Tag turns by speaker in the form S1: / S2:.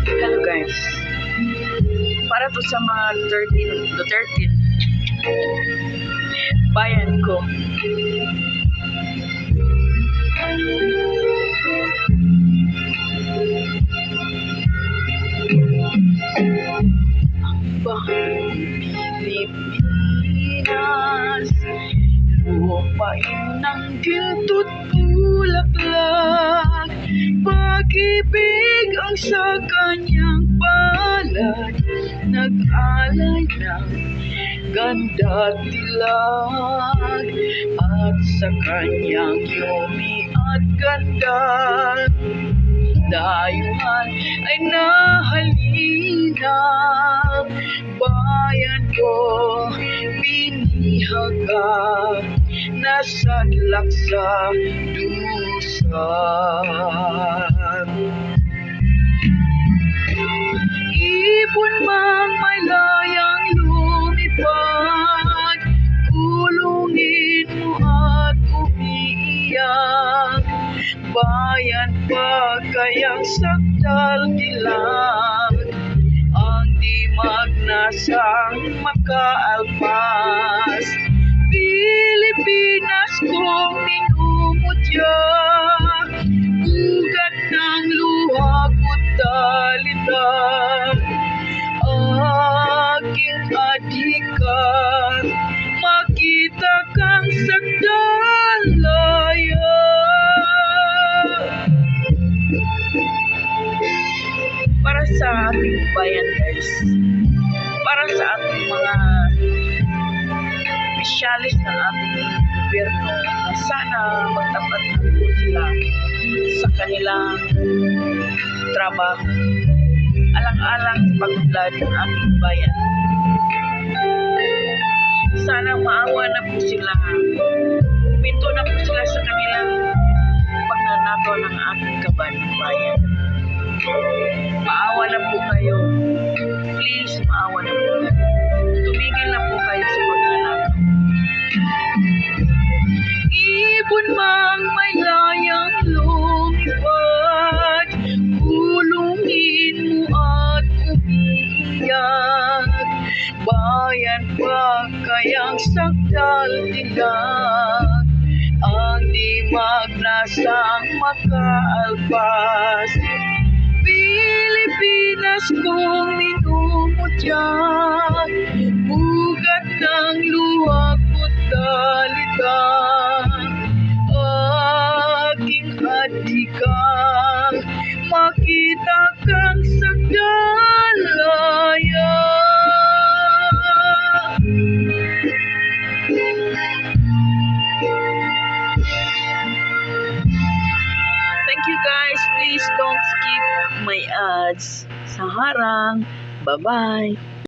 S1: Hello guys. Para to sa mga Duterte bayan ko. Pilipinas, lupain ng ginto't bulaklak, pag-ibig ang sa kanyang palad, nag-alay ng ganda at dilag, at sa kanyang yumi at ganda, dayuhan ay nahalina. Bayan ko, binihag ka, nasadlak sa dusan. Ibon mang may layang lumipad, kulungin mo at umiiyak. Bayan pa kayang sakdal dilag, ang dimag nasang makaalpas. Pilipinas kong minumutya, ugat ng luha ko't dalita. Aking adikan, makita kang sagdalaya. Para sa ating bayan guys, para sa ating mga opisyalis ng ating gobyerno, na sana magtapat na po sila sa kanilang trabaho, alang-alang sa pag-unlad ng ating bayan. Sana maawa na po sila, huminto na po sila sa kanilang pagnanakaw ng ating kaban ng bayan. Maawa na po kayo. Please, maawa na po kayo. Tumigil na po kayo sa pagnanakaw. Ibon mang may layang lumipad, kulungin mo at umiiyak. Bayan pa kayang sakdal dilag, ang dimag nasang makaalpas. Pilipinas kong minumutya, ugat ng luha ko't dalita. Aking adikan, makita kang sagdalaya. Thank you guys. Please don't skip my ads. Sa harang. Bye-bye.